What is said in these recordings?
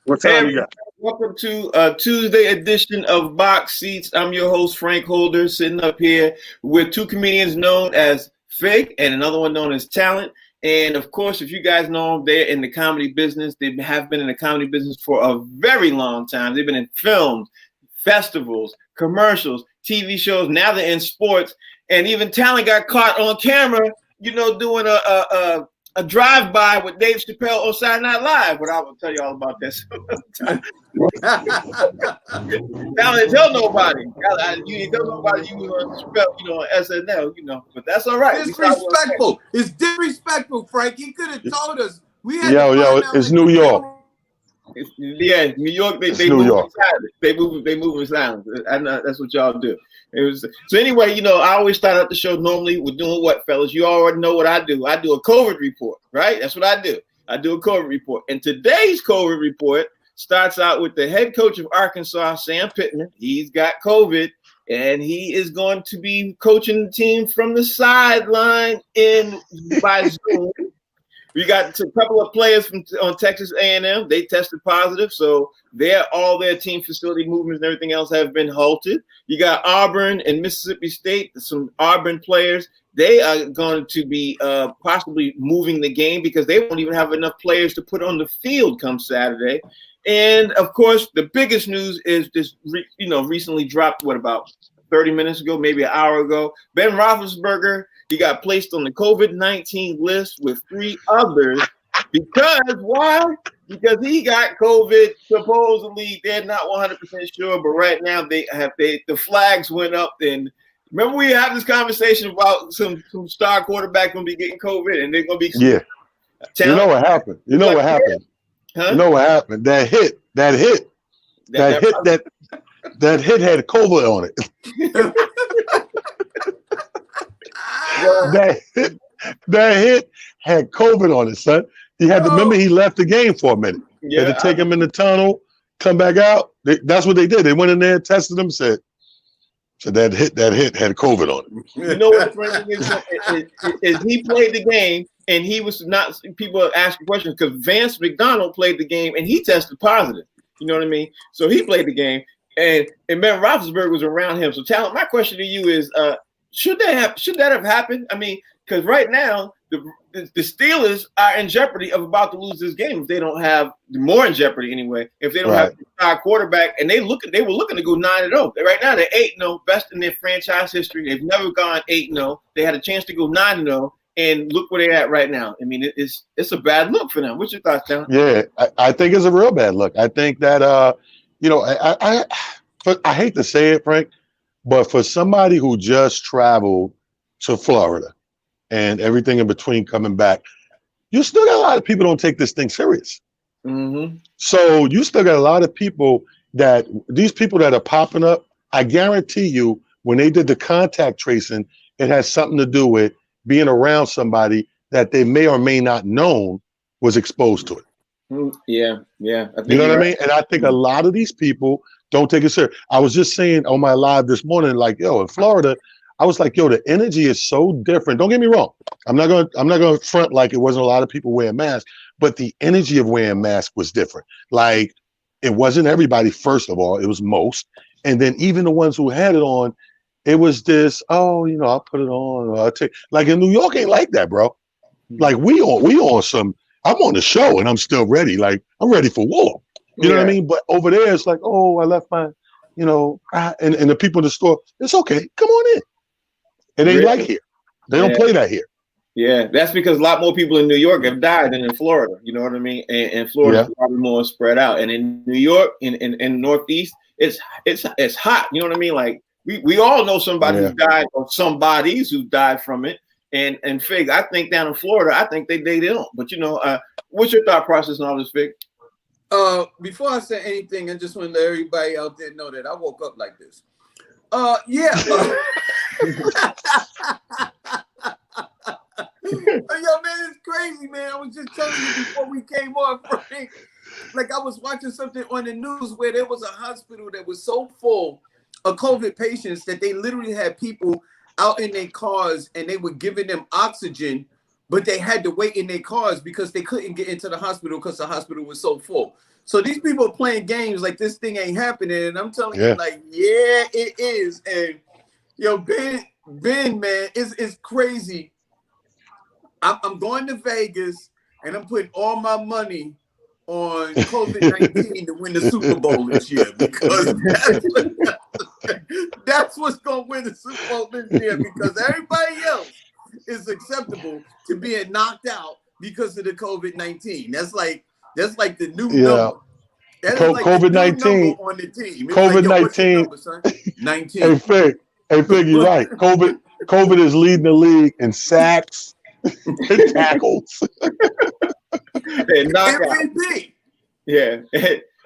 What time you got? Welcome to a Tuesday edition of Box Seats. I'm your host, Frank Holder, sitting up here with two comedians known as Fig and another one known as Talent. And of course, if you guys know them, they're in the comedy business. They have been in the comedy business for a very long time. They've been in films, festivals, commercials, TV shows. Now they're in sports. And even Talent got caught on camera, doing a drive-by with Dave Chappelle on Saturday Night Live. But I will tell you all about this. Talent, tell nobody. You tell nobody you were Chappelle, on SNL, but that's all right. Disrespectful. It's disrespectful, Frank. He could have told us. We had it's New York. New York. They New move York. They move in silence. I know that's what y'all do. So anyway, I always start out the show normally with doing what, fellas? You already know what I do. I do a COVID report, right? That's what I do. I do a COVID report. And today's COVID report starts out with the head coach of Arkansas, Sam Pittman. He's got COVID, and he is going to be coaching the team from the sideline by Zoom. We got a couple of players on Texas A&M. They tested positive, so all their team facility movements and everything else have been halted. You got Auburn and Mississippi State, some Auburn players. They are going to be possibly moving the game because they won't even have enough players to put on the field come Saturday. And, of course, the biggest news is this, recently dropped, about 30 minutes ago, maybe an hour ago. Ben Roethlisberger, he got placed on the COVID-19 list with 3 others because why? Because he got COVID. Supposedly, they're not 100% sure, but right now the flags went up. And remember, we had this conversation about some star quarterback going to be getting COVID, and they're going to be You know what happened? Huh? You know what happened? That hit had COVID on it. that hit had COVID on it, son. He had to remember he left the game for a minute. Yeah, they had to take him in the tunnel, come back out. That's what they did. They went in there, tested him, said that hit had COVID on it. You know what the funny thing is he played the game and he was not. People are asking questions because Vance McDonald played the game and he tested positive. You know what I mean? So he played the game. And Ben Roethlisberger was around him. So, Talent, my question to you is, should that have happened? I mean, because right now the Steelers are in jeopardy of about to lose this game if they don't have more in jeopardy anyway. If they don't have a star quarterback, and they were looking to go 9-0. Right now they're 8-0, best in their franchise history. They've never gone 8-0. They had a chance to go 9-0, and look where they're at right now. I mean, it's a bad look for them. What's your thoughts, Talent? Yeah, I think it's a real bad look. I think that I hate to say it, Frank, but for somebody who just traveled to Florida and everything in between coming back, you still got a lot of people don't take this thing serious. Mm-hmm. So you still got a lot of people these people that are popping up, I guarantee you when they did the contact tracing, it has something to do with being around somebody that they may or may not known was exposed to it. Yeah. You know what I mean? And I think a lot of these people don't take it serious. I was just saying on my live this morning, like, in Florida, I was like, the energy is so different. Don't get me wrong. I'm not gonna front like it wasn't a lot of people wearing masks, but the energy of wearing masks was different. Like, it wasn't everybody, first of all, it was most. And then even the ones who had it on, it was this, I'll put it on, or I'll take, like in New York ain't like that, bro. Like we on some, I'm on the show and I'm still ready. Like, I'm ready for war. You know what I mean? But over there, it's like, I left my, and the people in the store, it's okay. Come on in. It ain't like here. They don't play that here. Yeah, that's because a lot more people in New York have died than in Florida. You know what I mean? And Florida's probably more spread out. And in New York, in Northeast, it's hot. You know what I mean? Like we all know somebody who died or somebody's who died from it. And Fig, I think down in Florida, I think they don't. But what's your thought process on all this, Fig? Before I say anything, I just want to let everybody out there know that I woke up like this. Yo, man, it's crazy, man. I was just telling you before we came on, Frank. Like, I was watching something on the news where there was a hospital that was so full of COVID patients that they literally had people out in their cars and they were giving them oxygen but they had to wait in their cars because they couldn't get into the hospital because the hospital was so full. So these people are playing games like this thing ain't happening, and I'm telling you, like, yeah, it is. And yo, Ben, man, it's crazy. I'm going to Vegas, and I'm putting all my money on COVID-19 to win the Super Bowl this year, because that's what's going to win the Super Bowl this year, because everybody else is acceptable to being knocked out because of the COVID-19. That's like the new number. That is like COVID-19 on the team. It's COVID-19. Like, 19. Hey, Fig, you're right. COVID is leading the league in sacks and tackles. And knockout. Yeah.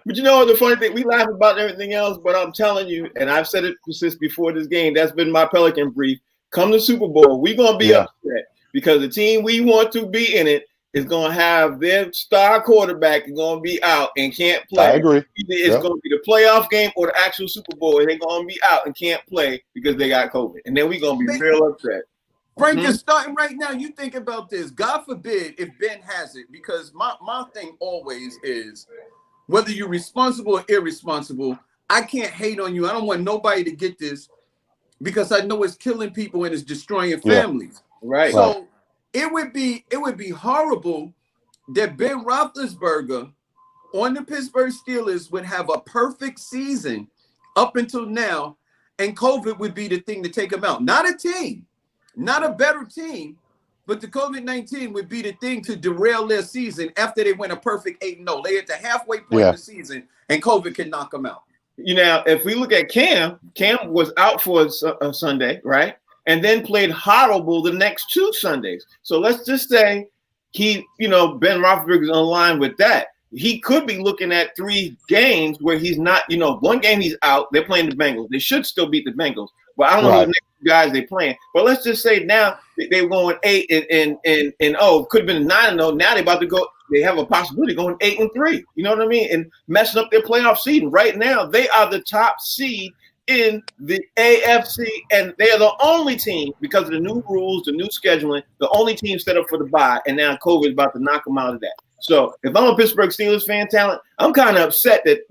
But you know the funny thing, we laugh about everything else, but I'm telling you, and I've said it since before this game, that's been my Pelican brief. Come to Super Bowl, we're gonna be upset because the team we want to be in it is gonna have their star quarterback gonna be out and can't play. I agree. It's gonna be the playoff game or the actual Super Bowl, and they're gonna be out and can't play because they got COVID, and then we're gonna be real upset. Frank, you're starting right now. You think about this. God forbid if Ben has it, because my thing always is, whether you're responsible or irresponsible, I can't hate on you. I don't want nobody to get this, because I know it's killing people and it's destroying families. Right. So it would be horrible that Ben Roethlisberger on the Pittsburgh Steelers would have a perfect season up until now, and COVID would be the thing to take him out. Not a team, not a better team, but the COVID-19 would be the thing to derail their season after they went a perfect 8-0. They at the halfway point of the season, and COVID can knock them out. You know, if we look at Cam was out for a Sunday, right? And then played horrible the next 2 Sundays. So let's just say Ben Roethlisberger is on line with that. He could be looking at 3 games where he's not, one game he's out. They're playing the Bengals. They should still beat the Bengals. But I don't know the next guys they playing. But let's just say now they're going 8 and could have been 9-0. Now they're about to go. They have a possibility of going 8-3. You know what I mean? And messing up their playoff seed. Right now, they are the top seed in the AFC, and they are the only team, because of the new rules, the new scheduling, the only team set up for the bye. And now COVID is about to knock them out of that. So if I'm a Pittsburgh Steelers fan, I'm kind of upset that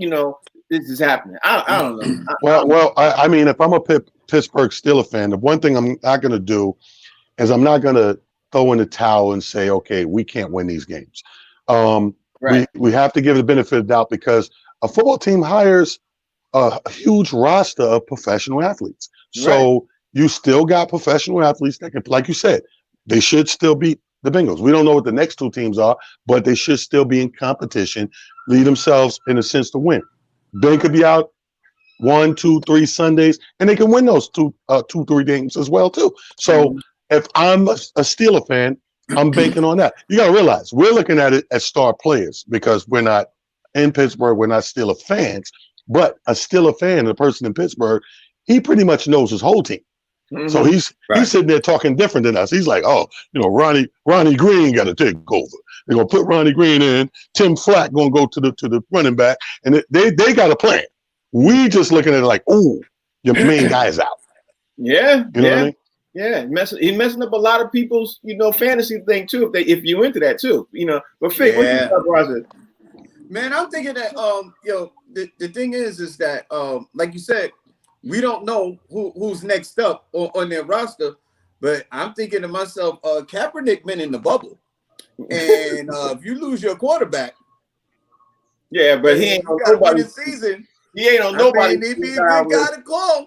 this is happening. I don't know. Well, I mean, if I'm a Pittsburgh Steelers fan, the one thing I'm not going to do is I'm not going to throw in the towel and say, okay, we can't win these games. We have to give the benefit of the doubt, because a football team hires a huge roster of professional athletes. So you still got professional athletes that can, like you said, they should still beat the Bengals. We don't know what the next 2 teams are, but they should still be in competition, lead themselves in a sense to win. Ben could be out 1, 2, 3 Sundays, and they can win those 2, 3 games as well too. So if I'm a Steeler fan, I'm banking on that. You got to realize we're looking at it as star players, because we're not in Pittsburgh. We're not Steeler fans, but a Steeler fan, the person in Pittsburgh, he pretty much knows his whole team. So he's sitting there talking different than us. He's like, Ronnie Green got to take over. They're gonna put Ronnie Green in. Tim Flack gonna go to the running back, and they got a plan. We just looking at it like, oh, your main guy is out. Yeah, you know what I mean? Yeah, he's messing up a lot of people's fantasy thing too. If you into that too, But Fig, what you think about it? Man, I'm thinking that the thing is that like you said, we don't know who's next up on their roster, but I'm thinking to myself, Kaepernick been in the bubble, and if you lose your quarterback, but he ain't on nobody's season. He ain't on nobody. He be a good guy to call.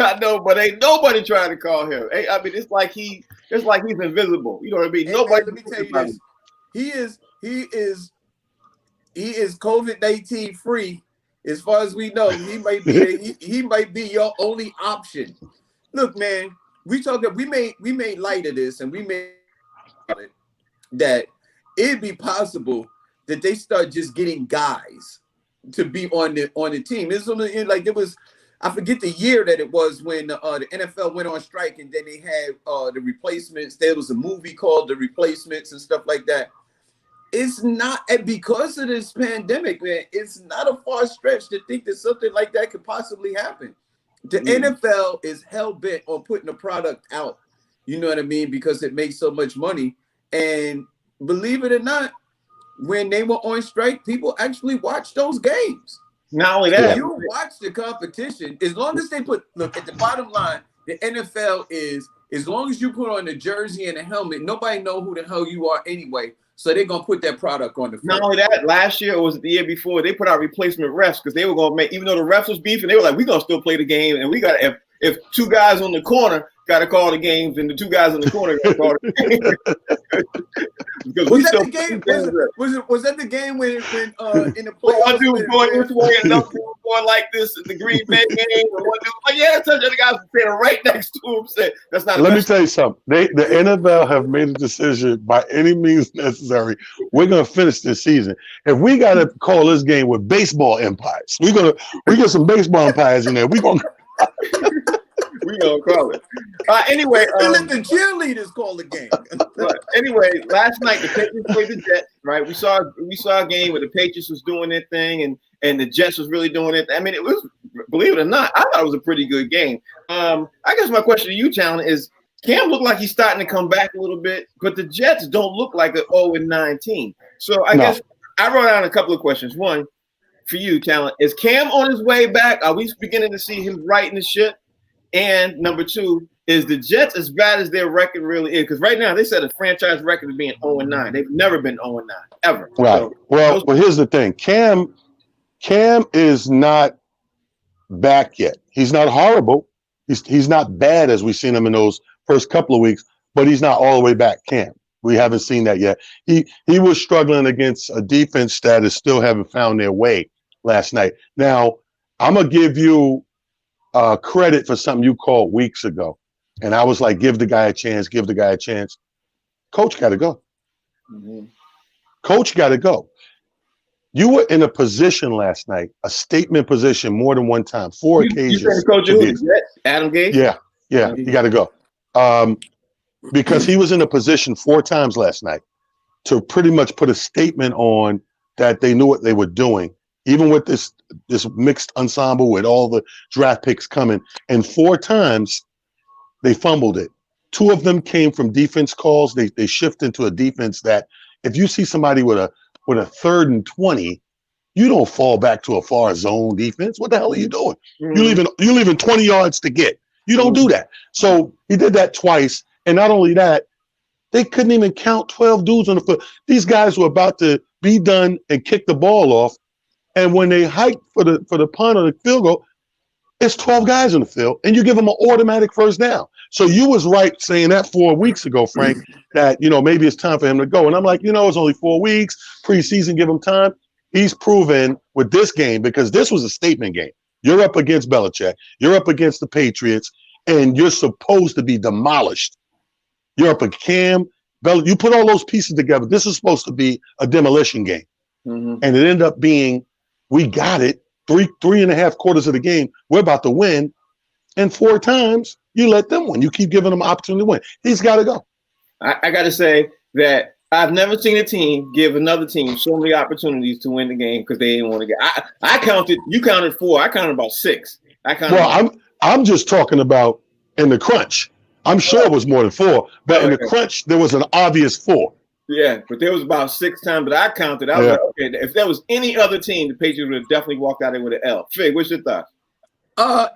I know, but ain't nobody trying to call him. I mean, it's like he's invisible. You know what I mean? Nobody. Let me tell you this: he is COVID-19 free. As far as we know, he might be your only option. Look, man, we made light of this, and we made it that it'd be possible that they start just getting guys to be on the team. It's like it was, I forget the year that it was when the NFL went on strike, and then they had the replacements. There was a movie called The Replacements and stuff like that. It's not, because of this pandemic, man, it's not a far stretch to think that something like that could possibly happen. The NFL is hell-bent on putting a product out, you know what I mean, because it makes so much money. And believe it or not, when they were on strike, people actually watched those games. Not only that, you watch the competition, as long as they look at the bottom line, the NFL is, as long as you put on the jersey and the helmet, nobody know who the hell you are anyway. So they're gonna put that product on the field. Not only that, last year or was it the year before, they put out replacement refs because they were gonna make, even though the refs was beefing, they were like, we're gonna still play the game, and we got if two guys on the corner got to call the games, and the two guys in the corner got to call the game. Was that the game? Was that the game when in the playoffs? One dude was going this way, and another dude was going like this in the Green Bay game, and one dude was like, yeah, the other guys were standing right next to him. Said, that's not. Let me tell you something. The NFL have made a decision by any means necessary. We're gonna finish this season. If we gotta call this game with baseball umpires, we get some baseball umpires in there. We gonna call it. Anyway, let the cheerleaders call the game. But anyway, last night the Patriots played the Jets. Right, we saw a game where the Patriots was doing their thing, and the Jets was really doing it. I mean, it was, believe it or not, I thought it was a pretty good game. I guess my question to you, Challen, is Cam looked like he's starting to come back a little bit, but the Jets don't look like an 0-19. So I guess I wrote down a couple of questions. One for you, Challen, is Cam on his way back? Are we beginning to see him righting the ship? And number two, is the Jets as bad as their record really is? Because right now they said a franchise record is being 0-9. They've never been 0-9 ever. Right. So, well, here's the thing. Cam is not back yet. He's not horrible. He's not bad as we've seen him in those first couple of weeks, but he's not all the way back. Cam. We haven't seen that yet. He was struggling against a defense that is still haven't found their way last night. Now, I'm gonna give you credit for something you called weeks ago. And I was like, give the guy a chance, give the guy a chance. Coach got to go. Mm-hmm. Coach got to go. You were in a position last night, a statement position more than one time, four occasions. You said Coach Adam Gase? Yeah, he got to go. Because he was in a position 4 times last night to pretty much put a statement on that they knew what they were doing, even with this mixed ensemble with all the draft picks coming. And 4 times they fumbled it. 2 of them came from defense calls. They shift into a defense that if you see somebody with a 3rd and 20, you don't fall back to a far zone defense. What the hell are you doing? Mm-hmm. You're leaving 20 yards to get. You don't do that. So he did that twice. And not only that, they couldn't even count 12 dudes on the field. These guys were about to be done and kick the ball off. And when they hiked for the punt or the field goal, it's 12 guys on the field, and you give them an automatic first down. So you was right saying that 4 weeks ago, Frank, that, maybe it's time for him to go. And I'm like, it's only 4 weeks, preseason, give him time. He's proven with this game, because this was a statement game. You're up against Belichick. You're up against the Patriots, and you're supposed to be demolished. You're up against Cam, you put all those pieces together. This is supposed to be a demolition game. Mm-hmm. And it ended up being, we got it. 3.5 quarters of the game, we're about to win. And 4 times, you let them win. You keep giving them an opportunity to win. He's got to go. I got to say that I've never seen a team give another team so many opportunities to win the game because they didn't want to get. I counted. You counted 4. I counted about 6. I'm just talking about in the crunch. I'm sure it was more than 4, but in the crunch, there was an obvious 4. Yeah, but there was about 6 times, but I counted. I was like, okay, if there was any other team, the Patriots would have definitely walked out there with an L. Fig, what's your thoughts?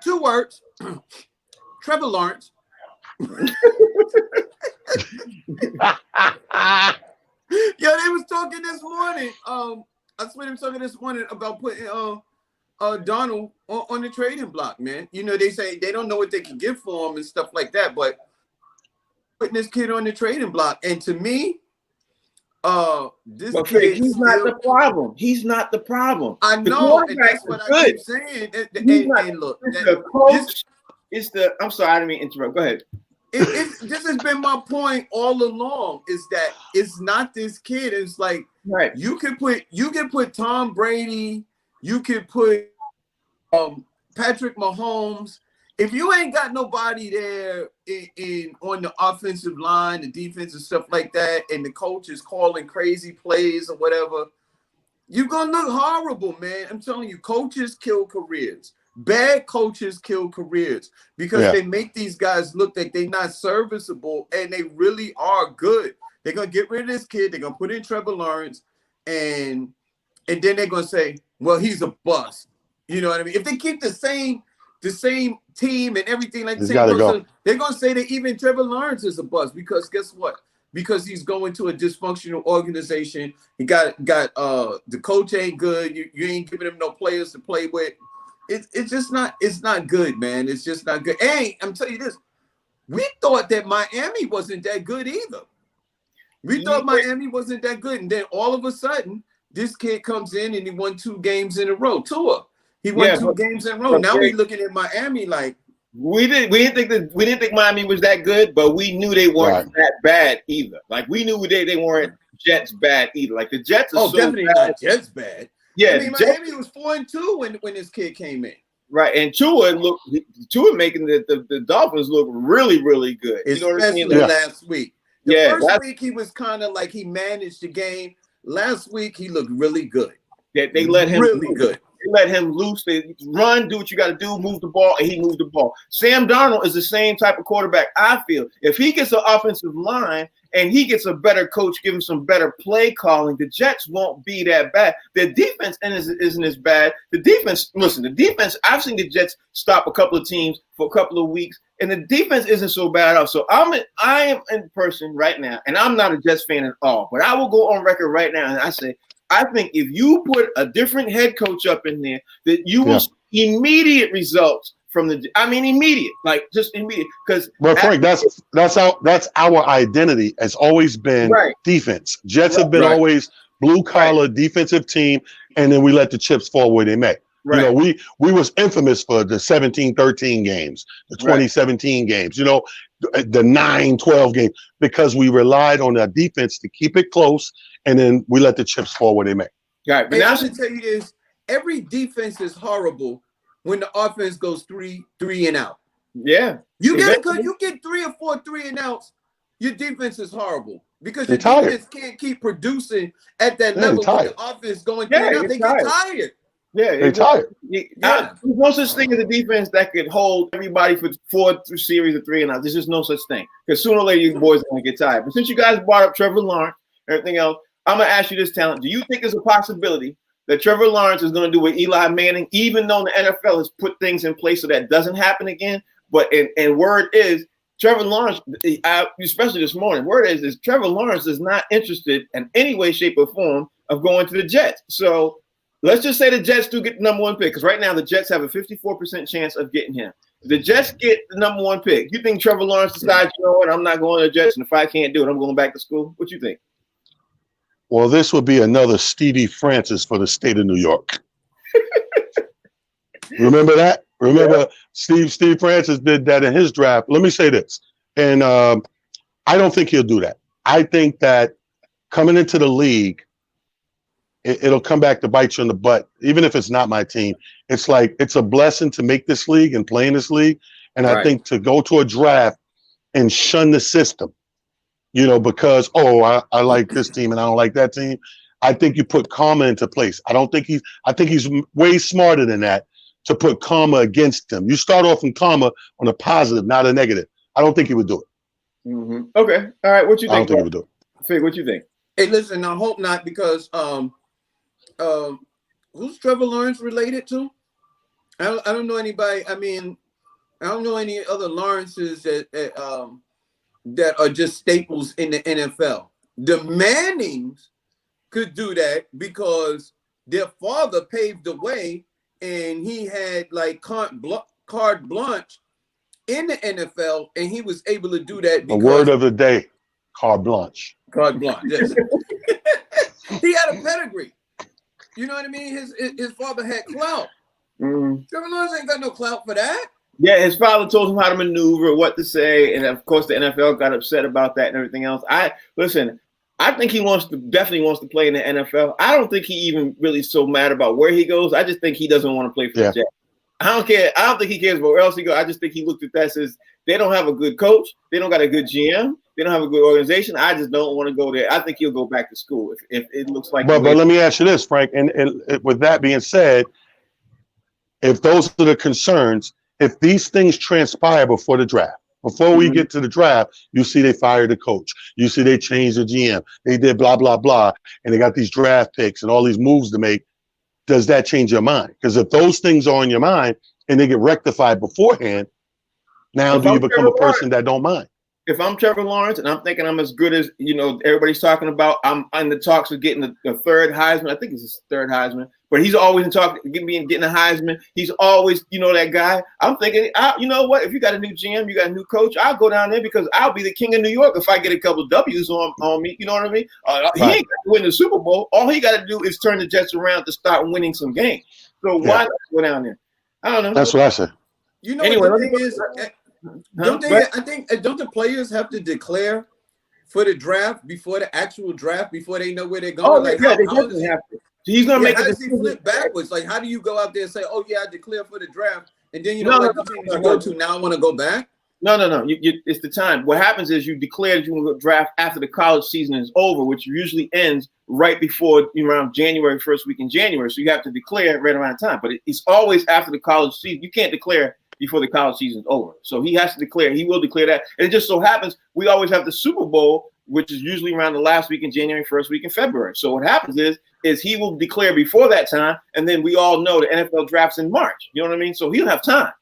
2 words. Trevor Lawrence. Yo, they was talking this morning. I swear they was talking this morning about putting Donald on the trading block, man. They say they don't know what they can give for him and stuff like that, but putting this kid on the trading block. And to me, he's not the problem. He's not the problem. I know, and that's what I keep saying. And look, the coach is the. I'm sorry, I didn't mean to interrupt. Go ahead. This has been my point all along. Is that it's not this kid. It's like you can put Tom Brady. You can put Patrick Mahomes. If you ain't got nobody there on the offensive line, the defense and stuff like that, and the coach is calling crazy plays or whatever, you're going to look horrible, man. I'm telling you, coaches kill careers. Bad coaches kill careers because they make these guys look like they're not serviceable, and they really are good. They're gonna get rid of this kid. They're gonna put in Trevor Lawrence, and then they're gonna say, well, he's a bust. You know what I mean? If they keep the same team and everything like the same person, they're gonna say that even Trevor Lawrence is a bust because guess what? Because he's going to a dysfunctional organization. He got the coach ain't good. You ain't giving him no players to play with. It's just not. It's not good, man. It's just not good. And I'm telling you this. We thought that Miami wasn't that good either. We thought Miami wasn't that good, and then all of a sudden, this kid comes in and he won 2 games in a row. Tua, he won 2 games in a row. Now we're looking at Miami like. We didn't think Miami was that good, but we knew they weren't that bad either. Like we knew they weren't Jets bad either. Like the Jets are so definitely bad. not Jets bad. Yeah, I mean, Miami was 4-2 when this kid came in. Right, and Tua making the Dolphins look really, really good. Especially you know what I mean? last week. The first week he was kind of like he managed the game. Last week he looked really good. They let him really good. They let him loose. They run, do what you got to do, move the ball, and he moved the ball. Sam Darnold is the same type of quarterback, I feel. If he gets an offensive line and he gets a better coach, give him some better play calling, the Jets won't be that bad. Their defense isn't as bad. The defense, I've seen the Jets stop a couple of teams for a couple of weeks, and the defense isn't so bad off. So I am in person right now, and I'm not a Jets fan at all, but I will go on record right now and I say, I think if you put a different head coach up in there, that you will see immediate results from immediate, like just immediate. Because Frank, that's our identity has always been defense. Jets have been always blue collar defensive team, and then we let the chips fall where they may. Right. You know, we was infamous for the 17-13 games, the 2017 games, you know, the 9-12 games, because we relied on our defense to keep it close, and then we let the chips fall where they may. Right. But now I should tell you this: every defense is horrible when the offense goes three and out. Yeah. You get 3 or 4 3 and outs, your defense is horrible. Because your defense can't keep producing at that level with the offense going 3 and out. They get tired. Yeah, they're tired. There's no such thing as a defense that could hold everybody for 4 series of 3 and out. There's just no such thing. Because sooner or later, you boys are going to get tired. But since you guys brought up Trevor Lawrence and everything else, I'm going to ask you this, Talent. Do you think there's a possibility that Trevor Lawrence is going to do what Eli Manning, even though the NFL has put things in place so that doesn't happen again? But and word is, Trevor Lawrence, especially this morning, word is Trevor Lawrence is not interested in any way, shape, or form of going to the Jets. So let's just say the Jets do get the number 1 pick, because right now the Jets have a 54% chance of getting him. If the Jets get the number 1 pick, you think Trevor Lawrence decides, you know what, I'm not going to the Jets, and if I can't do it, I'm going back to school? What you think? Well, this would be another Stevie Francis for the state of New York. Remember that? Remember Steve Francis did that in his draft. Let me say this, and I don't think he'll do that. I think that coming into the league, it'll come back to bite you in the butt, even if it's not my team. It's like it's a blessing to make this league and play in this league, and I think to go to a draft and shun the system, you know, because, I like this team and I don't like that team. I think you put karma into place. I think he's way smarter than that to put karma against him. You start off in karma on a positive, not a negative. I don't think he would do it. Mm-hmm. Okay. All right. What you think? I don't think he would do it. Fig, what you think? Hey, listen, I hope not, because who's Trevor Lawrence related to? I don't know anybody. I mean, I don't know any other Lawrences that are just staples in the NFL. The Mannings could do that because their father paved the way, and he had like carte blanche in the NFL, and he was able to do that. The word of the day: carte blanche. Carte blanche. Yes. He had a pedigree. You know what I mean? His father had clout. Trevor Lawrence ain't got no clout for that. Yeah, his father told him how to maneuver, what to say, and of course the NFL got upset about that and everything else. I think he definitely wants to play in the NFL. I don't think he even really so mad about where he goes. I just think he doesn't want to play for the Jets. I don't care. I don't think he cares about where else he goes. I just think he looked at that and says they don't have a good coach, they don't got a good GM, they don't have a good organization. I just don't want to go there. I think he'll go back to school if it looks like. But let me ask you this, Frank, and with that being said, if those are the concerns, if these things transpire before the draft, Before we get to the draft, you see they fired the coach. You see they changed the GM. They did blah, blah, blah. And they got these draft picks and all these moves to make. Does that change your mind? Because if those things are on your mind and they get rectified beforehand, now do you become a person that don't mind? If I'm Trevor Lawrence and I'm thinking I'm as good as, everybody's talking about, I'm in the talks of getting the third Heisman. I think it's his third Heisman, but he's always in talk getting a Heisman. He's always, that guy. I'm thinking, you know what? If you got a new GM, you got a new coach, I'll go down there because I'll be the king of New York if I get a couple of W's on me. You know what I mean? He ain't got to win the Super Bowl. All he got to do is turn the Jets around to start winning some games. So why not go down there? I don't know. That's what I said. Anyway, the thing is, don't the players have to declare for the draft before the actual draft before they know where they're going? They definitely have to. He's gonna make. How does he flip backwards? Like, how do you go out there and say, "Oh yeah, I declare for the draft," and then the team you go to now I want to go back? No. It's the time. What happens is you declare that you want to go draft after the college season is over, which usually ends right before around January, first week in January. So you have to declare right around time. But it's always after the college season. You can't declare before the college season is over. So he has to declare. He will declare that. And it just so happens we always have the Super Bowl, which is usually around the last week in January, first week in February. So what happens is he will declare before that time, and then we all know the NFL drafts in March. You know what I mean? So he'll have time.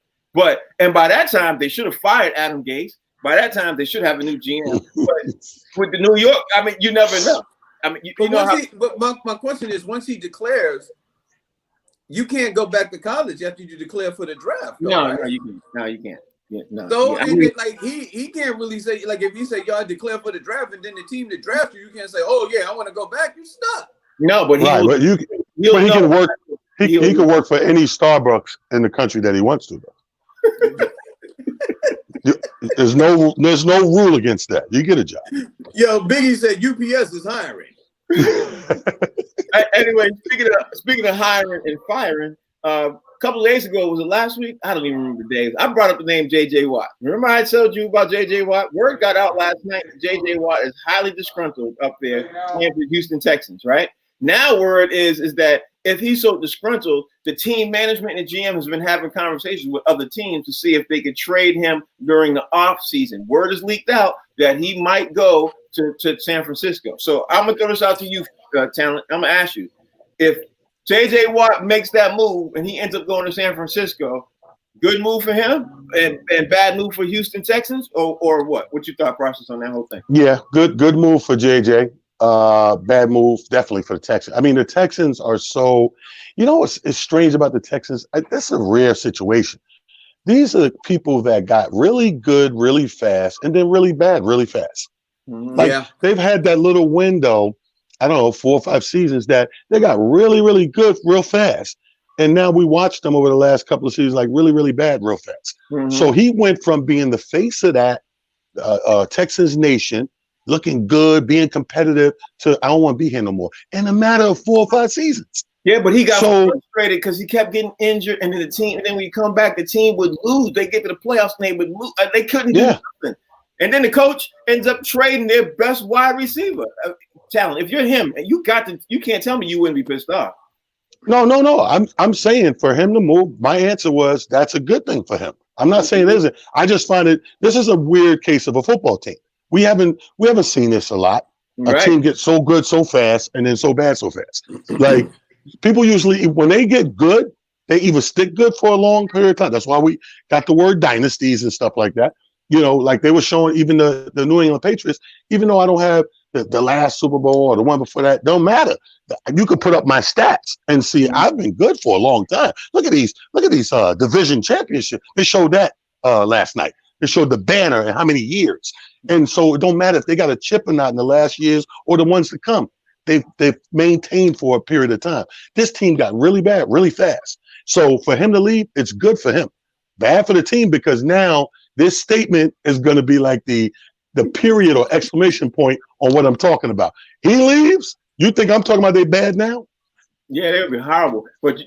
And by that time, they should have fired Adam Gase. By that time, they should have a new GM. But with the New York, you never know. But my question is, once he declares, you can't go back to college after you declare for the draft. No, you can't. No, you can't. Yeah, no. So he can't really say, like, if you say y'all declare for the draft and then the team that drafted you can't say, oh yeah, I want to go back. You're stuck. No, but he can work. He can work for any Starbucks in the country that he wants to. There's no rule against that. You get a job. Yo, Biggie said UPS is hiring. Anyway, speaking of hiring and firing, a couple of days ago, was it last week? I don't even remember the days. I brought up the name J.J. Watt. Remember I told you about J.J. Watt? Word got out last night that J.J. Watt is highly disgruntled up there playing for the Houston Texans, right? Now word is that if he's so disgruntled, the team management and GM has been having conversations with other teams to see if they could trade him during the off season. Word is leaked out that he might go to San Francisco. So I'm going to throw this out to you, Talent. I'm going to ask you, if J.J. Watt makes that move and he ends up going to San Francisco, good move for him and bad move for Houston Texans, or what? What's your thought process on that whole thing? Yeah, good move for J.J. Bad move definitely for the Texans. The Texans are so, what's strange about the Texans? That's a rare situation. These are people that got really good really fast and then really bad really fast. They've had that little window, I don't know, 4 or 5 seasons that they got really, really good real fast. And now we watched them over the last couple of seasons like really, really bad real fast. Mm-hmm. So he went from being the face of that Texans nation, looking good, being competitive, to I don't want to be here no more in a matter of 4 or 5 seasons. Yeah, but he got frustrated because he kept getting injured, and then the team, and then when you come back, the team would lose. They get to the playoffs, and they would lose. They couldn't do nothing. And then the coach ends up trading their best wide receiver. Talent. If you're him, you can't tell me you wouldn't be pissed off. No. I'm saying for him to move, my answer was that's a good thing for him. I'm not saying it isn't. I just find this is a weird case of a football team. We haven't seen this a lot. A team gets so good so fast and then so bad so fast. Like people usually, when they get good, they either stick good for a long period of time. That's why we got the word dynasties and stuff like that. Like they were showing even the New England Patriots, even though I don't have the last Super Bowl or the one before that, don't matter. You could put up my stats and see I've been good for a long time. Look at these division championships. They showed that last night. They showed the banner and how many years. And so it don't matter if they got a chip or not in the last years or the ones to come. They've maintained for a period of time. This team got really bad, really fast. So for him to leave, it's good for him. Bad for the team because now this statement is going to be like the period or exclamation point on what I'm talking about. He leaves? You think I'm talking about they bad now? Yeah, they would be horrible. But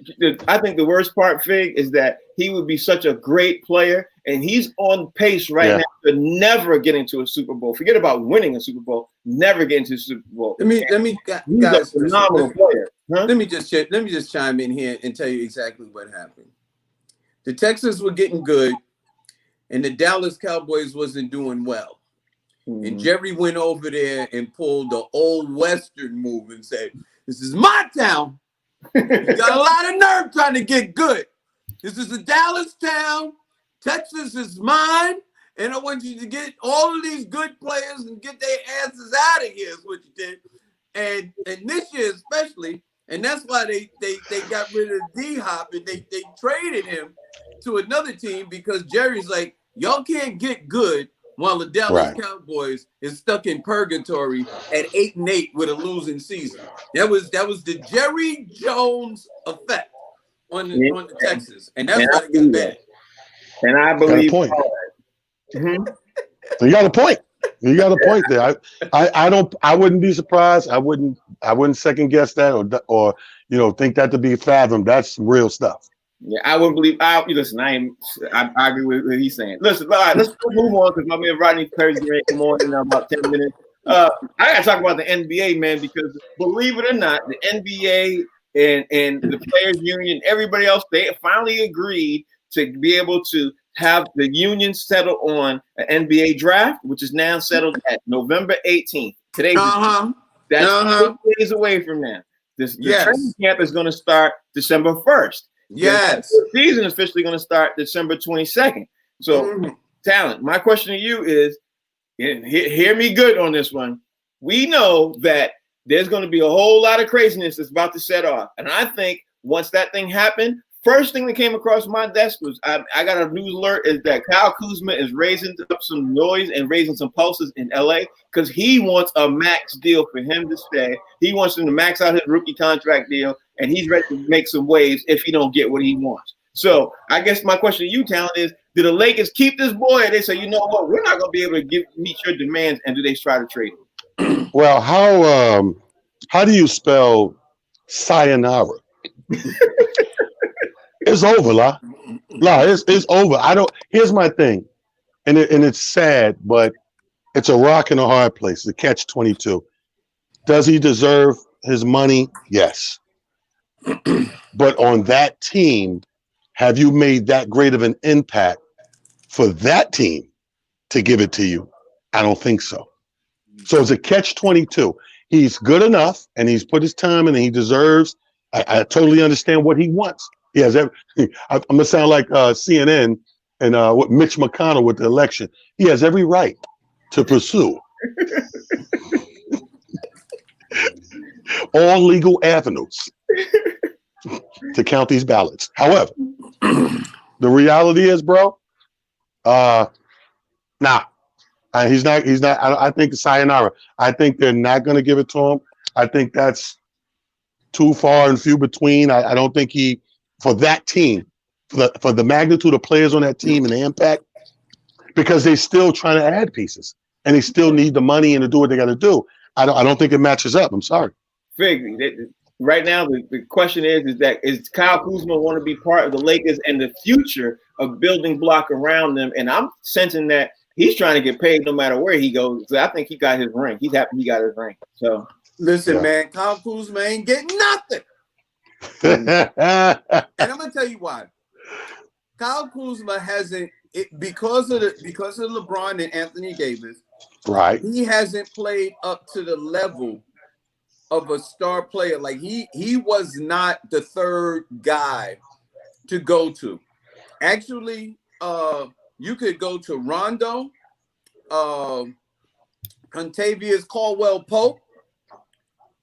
I think the worst part, Fig, is that he would be such a great player, and he's on pace right now to never get into a Super Bowl. Forget about winning a Super Bowl. Never get into a Super Bowl. He's a phenomenal player. Huh? Let me just chime in here and tell you exactly what happened. The Texans were getting good. and the Dallas Cowboys wasn't doing well. And Jerry went over there and pulled the old Western move and said, "This is my town. You got a lot of nerve trying to get good. This is a Dallas town. Texas is mine. And I want you to get all of these good players and get their asses out of here," is what you did. And this year especially, and that's why they got rid of D-Hop and they traded him to another team, because Jerry's like, y'all can't get good while the Dallas Cowboys is stuck in purgatory at 8-8 with a losing season. That was the Jerry Jones effect on the Texas, and that's why it got bad. And I believe You got a point. You got a point there. I wouldn't be surprised. I wouldn't second guess that or think that to be fathomed. That's real stuff. Yeah, I wouldn't believe. Listen, I agree with what he's saying. Listen, all right, let's move on because my man Rodney Perry's going to come on in about 10 minutes. I got to talk about the NBA, man, because believe it or not, the NBA and the players union, everybody else, they finally agreed to be able to have the union settle on an NBA draft, which is now settled at November 18th. Today's that's 8 days away from now. The training camp is going to start December 1st. Yes. The season is officially going to start December 22nd. So, Talent, my question to you is, and hear me good on this one. We know that there's going to be a whole lot of craziness that's about to set off. And I think once that thing happened, first thing that came across my desk was I got a news alert is that Kyle Kuzma is raising up some noise and raising some pulses in LA because he wants a max deal for him to stay. He wants him to max out his rookie contract deal, and he's ready to make some waves if he don't get what he wants. So I guess my question to you, Talent, is do the Lakers keep this boy? Or they say, you know what, we're not going to be able to meet your demands, and do they try to trade him? Well, how do you spell sayonara? It's over, La. It's over. Here's my thing, and it's sad, but it's a rock and a hard place. The catch-22. Does he deserve his money? Yes. But on that team, have you made that great of an impact for that team to give it to you? I don't think so. So it's a catch-22. He's good enough, and he's put his time in, and he deserves. I totally understand what he wants. He has I'm gonna sound like CNN and what Mitch McConnell with the election. He has every right to pursue all legal avenues to count these ballots. However, the reality is, bro, he's not. I think sayonara. I think they're not going to give it to him. I think that's too far and few between. I don't think he, for that team, for the magnitude of players on that team and the impact, because they're still trying to add pieces and they still need the money and to do what they got to do. I don't think it matches up. I'm sorry. Fig, right now the question is Kyle Kuzma want to be part of the Lakers and the future of building block around them? And I'm sensing that he's trying to get paid no matter where he goes. So I think he got his ring. He's happy he got his ring. So listen, man, Kyle Kuzma ain't getting nothing. And I'm gonna tell you why. Kyle Kuzma hasn't because of LeBron and Anthony Davis. Right. He hasn't played up to the level of a star player. Like he was not the third guy to go to. Actually, you could go to Rondo, Contavious Caldwell-Pope.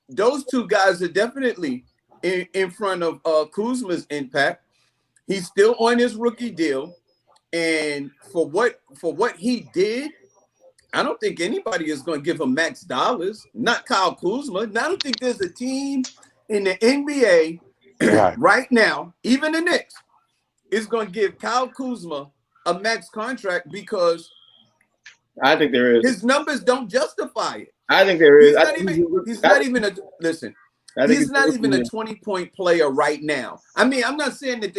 Those two guys are definitely in front of Kuzma's impact. He's still on his rookie deal, and for what he did, I don't think anybody is going to give him max dollars. Not Kyle Kuzma. I don't think there's a team in the NBA right now, even the Knicks, is going to give Kyle Kuzma a max contract because I think there is. His numbers don't justify it. I think there is. He's not even a 20-point player right now. I mean, I'm not saying that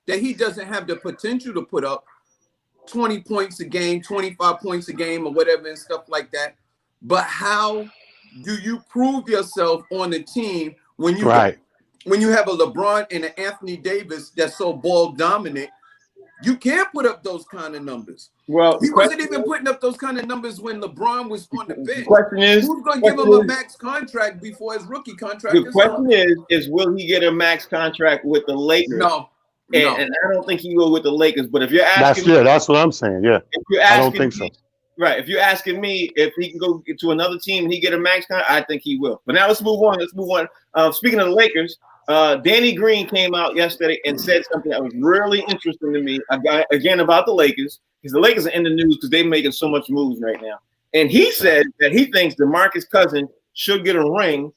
he doesn't have the potential to put up 20 points a game, 25 points a game, or whatever and stuff like that. But how do you prove yourself on the team when you have a LeBron and an Anthony Davis that's so ball dominant You can't put up those kind of numbers. Well, he wasn't even putting up those kind of numbers when LeBron was on the bench. The question is, who's going to give him a max contract before his rookie contract? The question is, will he get a max contract with the Lakers? No. And I don't think he will with the Lakers. But if you're asking, that's what I'm saying. Yeah, if you're asking, I don't think so. Right. If you're asking me if he can go to another team and he get a max contract, I think he will. But now let's move on. Speaking of the Lakers, Danny Green came out yesterday and said something that was really interesting to me. Again about the Lakers, because the Lakers are in the news because they're making so much moves right now. And he said that he thinks DeMarcus Cousins should get a ring,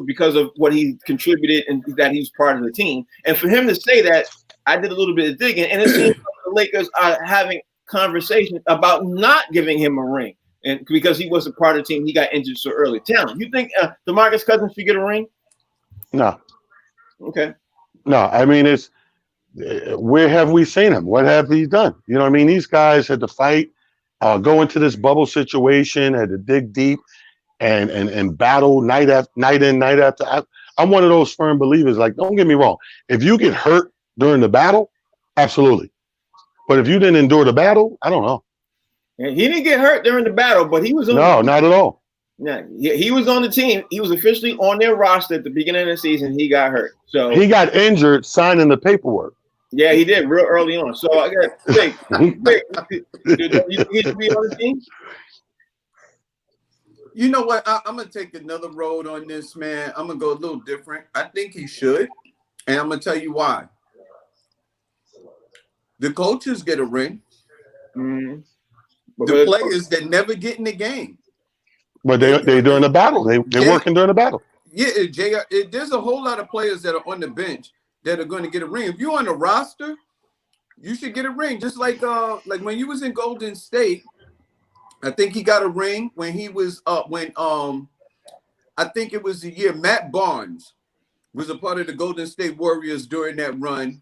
because of what he contributed and that he's part of the team. And for him to say that, I did a little bit of digging, and it seems like the Lakers are having conversations about not giving him a ring, and because he wasn't part of the team, he got injured so early. Talon, you think DeMarcus Cousins should get a ring? No. Okay. No, I mean, it's where have we seen him? What have he done? You know what I mean? These guys had to fight, go into this bubble situation, had to dig deep and battle night in, night after. I'm one of those firm believers. Like, don't get me wrong. If you get hurt during the battle, absolutely. But if you didn't endure the battle, I don't know. And he didn't get hurt during the battle, but he was on. No, not at all. Yeah, he was on the team. He was officially on their roster at the beginning of the season. He got hurt, so he got injured signing the paperwork. Yeah, he did real early on. So I got to think. You think he should be on the team? You know what? I'm gonna take another road on this, man. I'm gonna go a little different. I think he should, and I'm gonna tell you why. The coaches get a ring. Mm-hmm. The players that never get in the game. But they during the battle. They're working during the battle. Yeah, JR, there's a whole lot of players that are on the bench that are going to get a ring. If you're on the roster, you should get a ring. Just like when you was in Golden State, I think he got a ring when he was I think it was the year Matt Barnes was a part of the Golden State Warriors during that run.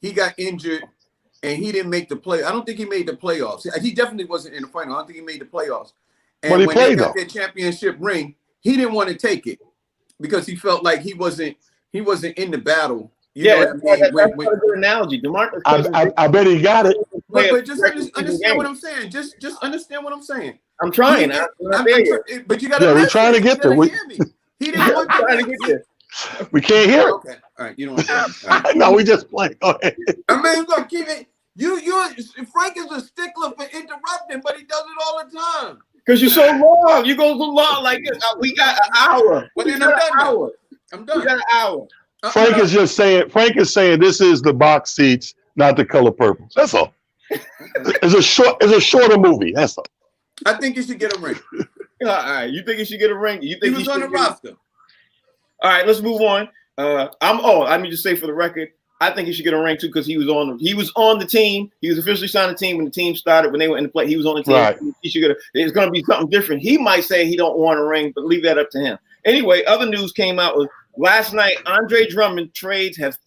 He got injured and he didn't make the play. I don't think he made the playoffs. He definitely wasn't in the final. I don't think he made the playoffs. And but he when played, they got their championship ring, he didn't want to take it because he felt like he wasn't in the battle. You know what I mean? That's a good analogy. DeMarcus I bet he got it. But just understand what I'm saying. Just understand what I'm saying. I'm trying. But you got to. Yeah, we're trying to get there. He didn't want to get there. We can't hear it. Okay, all right. You don't. Right. No, we just play. Go ahead. I mean, look, keep it. Frank is a stickler for interrupting, but he does it all the time. Because you're so long. You go so long like this. We got an hour. But then I'm done. We got an hour. Frank is just saying. Frank is saying this is the box seats, not the color purple. That's all. It's a shorter movie. That's all. I think you should get a ring. All right. You think he should get a ring? You think he was on the roster? All right. Let's move on. Let me just say for the record, I think he should get a ring too because he was on the team. He was officially signed the team when the team started. When they went into play, he was on the team. Right. He should get it's going to be something different. He might say he don't want a ring, but leave that up to him. Anyway, other news came out was last night. Andre Drummond trades have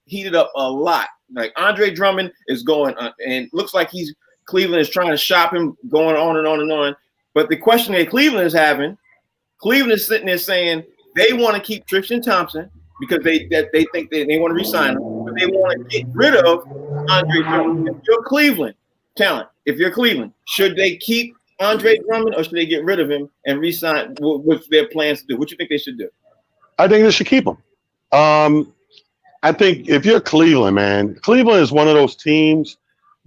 heated up a lot. Like Andre Drummond is going, and looks like Cleveland is trying to shop him, going on and on and on. But the question that Cleveland is having, Cleveland is sitting there saying they want to keep Tristan Thompson because they think they want to re-sign him, but they want to get rid of Andre Drummond. If you're Cleveland, should they keep Andre Drummond or should they get rid of him and re-sign? What's their plans to do? What you think they should do? I think they should keep him. I think if you're Cleveland, man, Cleveland is one of those teams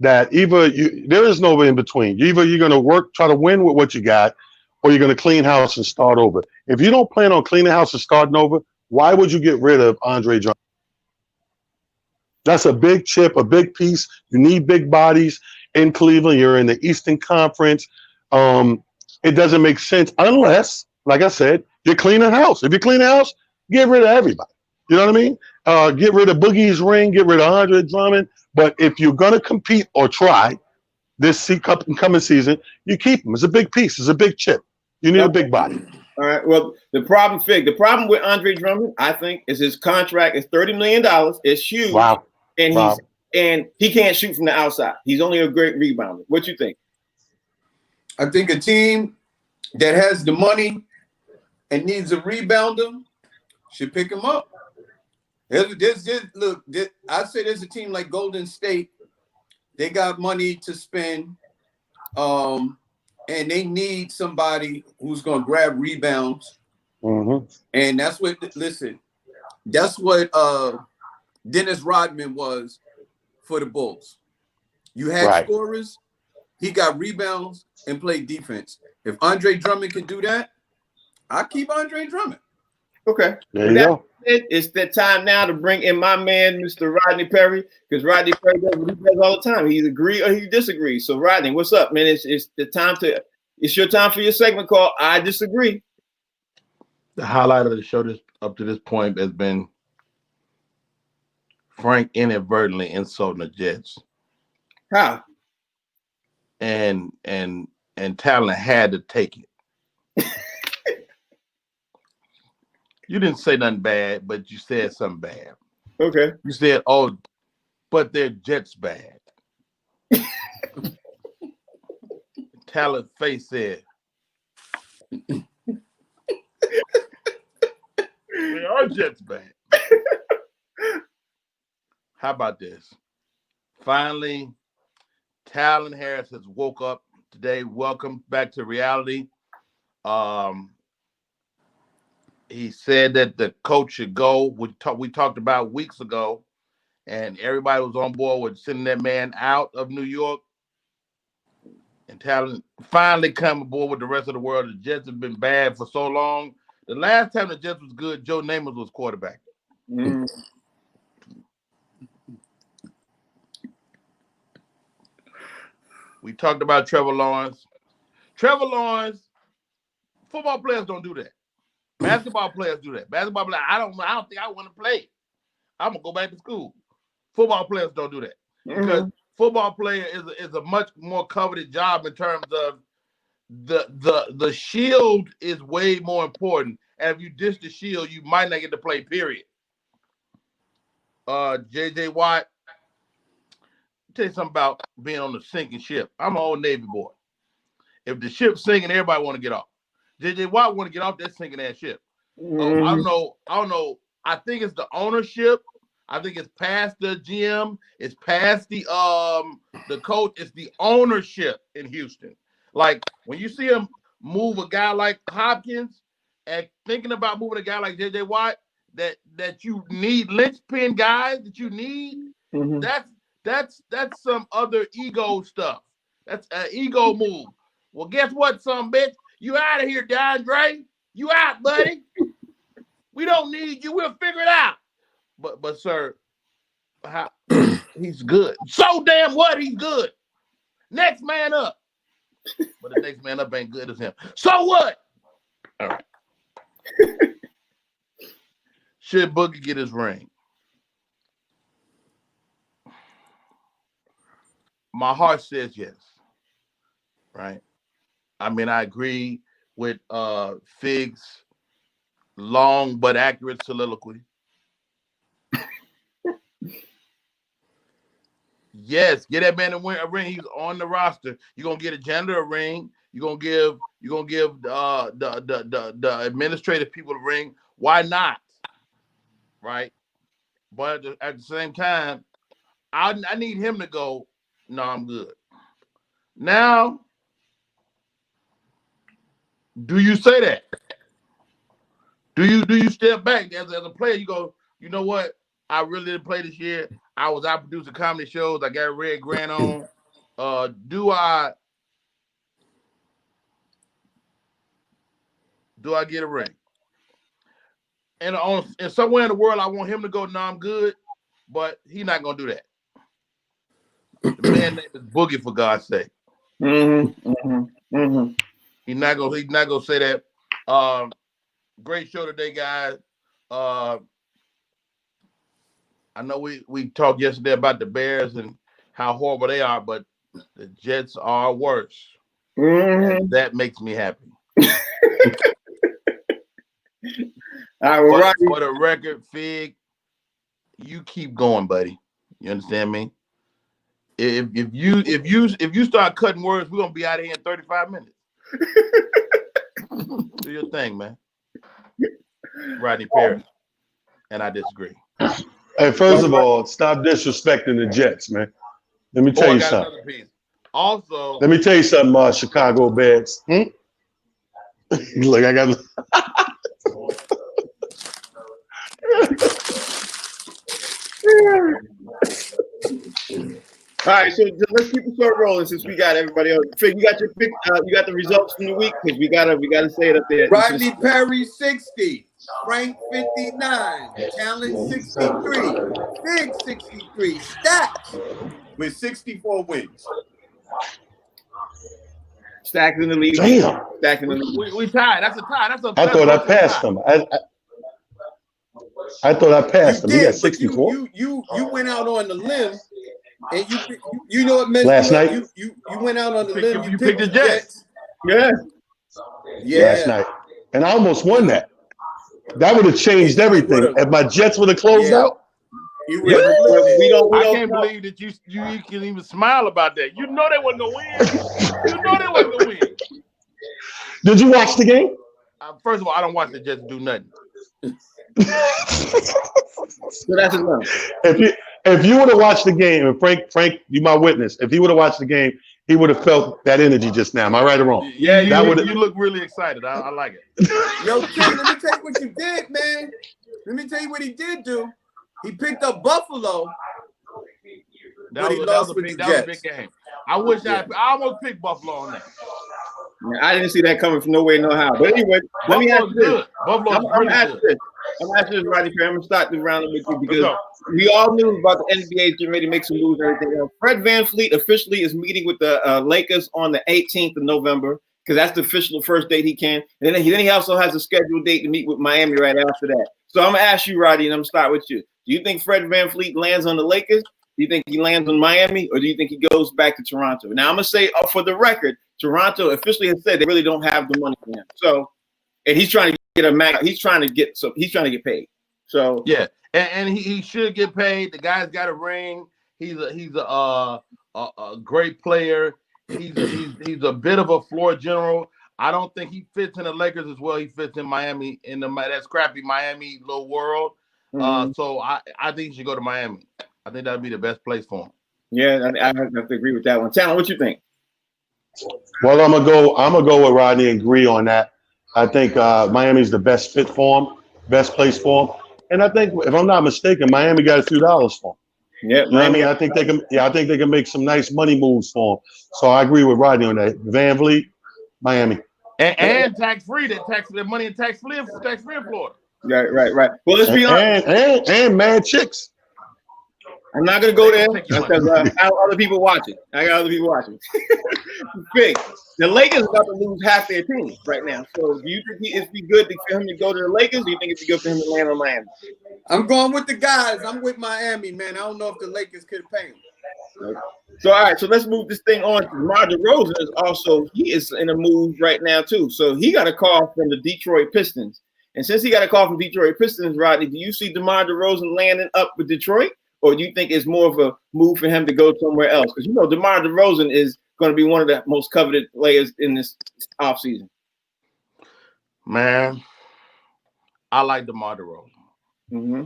that there is no in between. Either you're going to try to win with what you got, or you're going to clean house and start over. If you don't plan on cleaning house and starting over, why would you get rid of Andre Drummond? That's a big chip, a big piece. You need big bodies in Cleveland. You're in the Eastern Conference. It doesn't make sense unless, like I said, you're cleaning house. If you're cleaning house, get rid of everybody. You know what I mean? Get rid of Boogie's ring, get rid of Andre Drummond. But if you're going to compete or try this coming season, you keep him. It's a big piece. It's a big chip. You need a big body. All right. Well, the problem with Andre Drummond, I think, is his contract is $30 million. It's huge. Wow. And he can't shoot from the outside. He's only a great rebounder. What you think? I think a team that has the money and needs a rebounder should pick him up. Look, I'd say there's a team like Golden State. They got money to spend, and they need somebody who's going to grab rebounds. Mm-hmm. And that's what, that's what Dennis Rodman was for the Bulls. You had scorers, he got rebounds and played defense. If Andre Drummond can do that, I keep Andre Drummond. Okay. There you go. It's that time now to bring in my man, Mr. Rodney Perry, because Rodney Perry does what he does all the time. He agrees or he disagrees. So, Rodney, what's up, man? It's your time for your segment called I Disagree. The highlight of the show up to this point has been Frank inadvertently insulting the Jets. How? And Talent had to take it. You didn't say nothing bad, but you said something bad. Okay. You said, "Oh, but their Jets bad." Talent face said, "They are Jets bad." How about this? Finally, Talon Harris has woke up today. Welcome back to reality. He said that the coach should go. We talked about weeks ago, and everybody was on board with sending that man out of New York. And Talon finally come aboard with the rest of the world. The Jets have been bad for so long. The last time the Jets was good, Joe Namath was quarterback. Mm. We talked about Trevor Lawrence. Trevor Lawrence, football players don't do that. Basketball players do that. Basketball players, I don't think I want to play. I'm gonna go back to school. Football players don't do that because football player is a much more coveted job in terms of the shield is way more important. And if you dish the shield, you might not get to play. Period. J.J. Watt. Tell you something about being on the sinking ship. I'm an old Navy boy. If the ship's sinking, everybody want to get off. J.J. Watt want to get off that sinking ass ship. I don't know. I think it's the ownership. I think it's past the GM. It's past the coach. It's the ownership in Houston. Like when you see him move a guy like Hopkins and thinking about moving a guy like J.J. Watt, that you need linchpin guys that you need. That's some other ego stuff. That's an ego move. Well, guess what, some bitch? You out of here, DeAndre. You out, buddy. We don't need you. We'll figure it out. But sir, he's good. So damn what? He's good. Next man up. But the next man up ain't good as him. So what? All right. Should Boogie get his ring? My heart says yes. Right? I mean, I agree with Fig's long but accurate soliloquy. Yes, get that man a ring. He's on the roster. You're gonna get a janitor a ring. You're gonna give the administrative people a ring. Why not? Right? But at the same time, I need him to go. No, I'm good. Now, do you say that? Do you step back as a player? You go, you know what? I really didn't play this year. I was out producing comedy shows. I got Red Grant on. Do I get a ring? And somewhere in the world, I want him to go, no, I'm good. But he's not gonna do that. The man name is Boogie, for God's sake. He's not gonna say that. Great show today, guys. I know we talked yesterday about the Bears and how horrible they are, but the Jets are worse. And that makes me happy. All right, for the record, Fig, you keep going, buddy. You understand me? If you start cutting words, we're gonna be out of here in 35 minutes. Do your thing, man. Rodney Perry. and I disagree. Hey, first of all, stop disrespecting the Jets, man. Let me tell I you got something. another piece. Also, Let me tell you something, Chicago Bears. Look, I got. All right, so let's keep the show rolling since we got everybody else. Fig, you got your pick. You got the results from the week because we gotta say it up there. Rodney Perry 60, Frank 59, Talent 63, Fig 63, Stacks with 64 wins. Stacks in the lead. Damn. Stacks in the lead. we tied. That's a tie. That's a. I thought I passed them. I thought I passed them. You got 64. You went out on the limb, and you know what messed Last you up? night? You went out on the limb. You picked the Jets. Yeah. Last night, and I almost won that. That would have changed everything. If my Jets would have closed out. We don't. I can't believe that you can even smile about that. You know they wasn't gonna win. You know they wasn't gonna win. Did you watch the game? First of all, I don't watch the Jets do nothing. So that's enough. If you would have watched the game, and Frank, you my witness. If he would have watched the game, he would have felt that energy just now. Am I right or wrong? Yeah, you look really excited. I like it. Yo, King, let me tell you what you did, man. Let me tell you what he did do. He picked up Buffalo. That was a big game. I wish I almost picked Buffalo on that. I didn't see that coming from nowhere, no how. But anyway, let me ask you this. I'm gonna ask this, Rodney Perry. I'm gonna start the round with you because we all knew about the NBA getting ready to make some moves and everything else. Fred VanVleet officially is meeting with the Lakers on the 18th of November because that's the official first date he can. And then he also has a scheduled date to meet with Miami right after that. So I'm gonna ask you, Rodney, and I'm gonna start with you. Do you think Fred VanVleet lands on the Lakers? Do you think he lands on Miami, or do you think he goes back to Toronto? Now I'm gonna say, for the record, Toronto officially has said they really don't have the money for him. So, and he's trying to get a max. He's trying to get paid. So yeah, and he should get paid. The guy's got a ring. He's a great player. He's a bit of a floor general. I don't think he fits in the Lakers as well. He fits in Miami in that scrappy Miami little world. Mm-hmm. So I think he should go to Miami. I think that'd be the best place for him. Yeah, I have to agree with that one. Talon, what you think? Well, I'm gonna go with Rodney and agree on that. I think Miami's the best fit for him, best place for him, and I think if I'm not mistaken, Miami got a few dollars for him. Yeah, you know what I mean, I think they can. Yeah, I think they can make some nice money moves for him. So I agree with Rodney on that. VanVleet, Miami, and tax free. That money in tax free in Florida. Right. Well, let's be honest. And mad chicks. I'm not gonna go there because I got other people watching. Big. The Lakers are about to lose half their team right now. So, do you think it'd be good for him to go to the Lakers? Or do you think it'd be good for him to land on Miami? I'm going with the guys. I'm with Miami, man. I don't know if the Lakers could pay him. So, all right. So let's move this thing on. DeMar DeRozan he is in a move right now too. So he got a call from the Detroit Pistons, and since he got a call from Detroit Pistons, Rodney, do you see DeMar DeRozan landing up with Detroit? Or do you think it's more of a move for him to go somewhere else? Because DeMar DeRozan is going to be one of the most coveted players in this offseason. Man, I like DeMar DeRozan. Mm-hmm.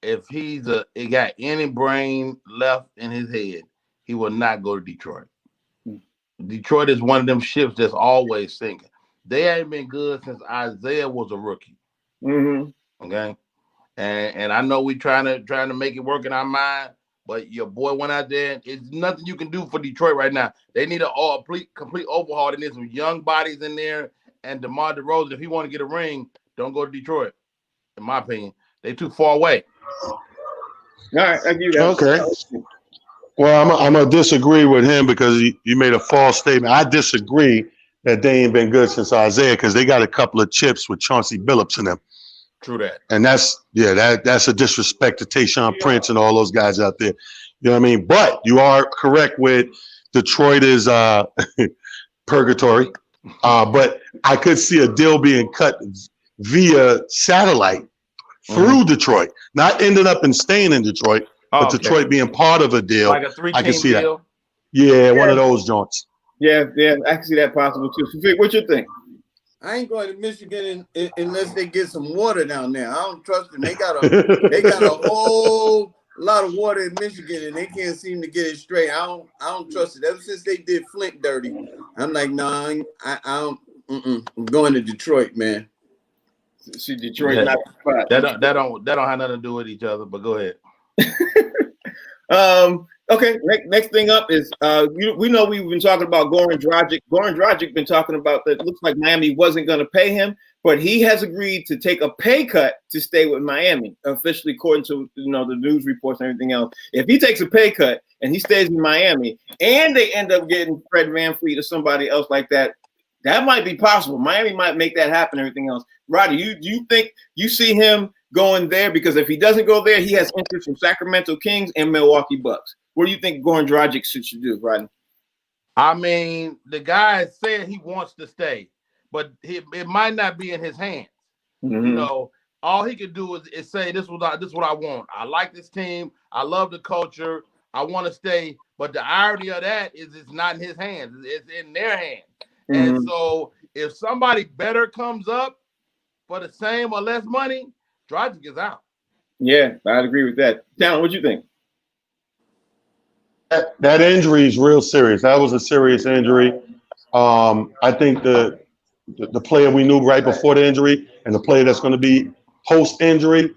If he got any brain left in his head, he will not go to Detroit. Mm-hmm. Detroit is one of them ships that's always sinking. They ain't been good since Isaiah was a rookie. Mm-hmm. Okay. And I know we trying to make it work in our mind, but your boy went out there. It's nothing you can do for Detroit right now. They need a complete overhaul. They need some young bodies in there. And DeMar DeRozan, if he want to get a ring, don't go to Detroit. In my opinion, they too far away. All right, I give you that. Okay. Well, I'm gonna disagree with him because you made a false statement. I disagree that they ain't been good since Isaiah because they got a couple of chips with Chauncey Billups in them. True that. And that's a disrespect to Tayshaun Prince and all those guys out there. You know what I mean? But you are correct with Detroit is purgatory. But I could see a deal being cut via satellite through Detroit, not ending up and staying in Detroit, but Detroit being part of a deal. Like a 3-team I can see deal. that. Yeah, one of those joints. Yeah, I can see that possible too. So, Vic, what you think? I ain't going to Michigan unless they get some water down there. I don't trust them. They got a whole lot of water in Michigan, and they can't seem to get it straight. I don't trust it. Ever since they did Flint dirty, I'm like, nah, I don't. I'm going to Detroit, man. See, Detroit not the spot. That don't have nothing to do with each other. But go ahead. Okay. Next thing up is we know we've been talking about Goran Dragic. Goran Dragic been talking about that. It looks like Miami wasn't going to pay him, but he has agreed to take a pay cut to stay with Miami. Officially, according to the news reports and everything else, if he takes a pay cut and he stays in Miami, and they end up getting Fred VanVleet or somebody else like that, that might be possible. Miami might make that happen. Everything else, Roddy, you think you see him going there? Because if he doesn't go there, he has interest from Sacramento Kings and Milwaukee Bucks. What do you think Goran Dragic should do, Rodney? I mean, the guy said he wants to stay, but it might not be in his hands. Mm-hmm. All he could do is say, this is what I want. I like this team. I love the culture. I want to stay. But the irony of that is it's not in his hands. It's in their hands. Mm-hmm. And so if somebody better comes up for the same or less money, Dragic is out. Yeah, I'd agree with that. Talon, what you think? That injury is real serious. That was a serious injury. I think the player we knew right before the injury and the player that's going to be post-injury,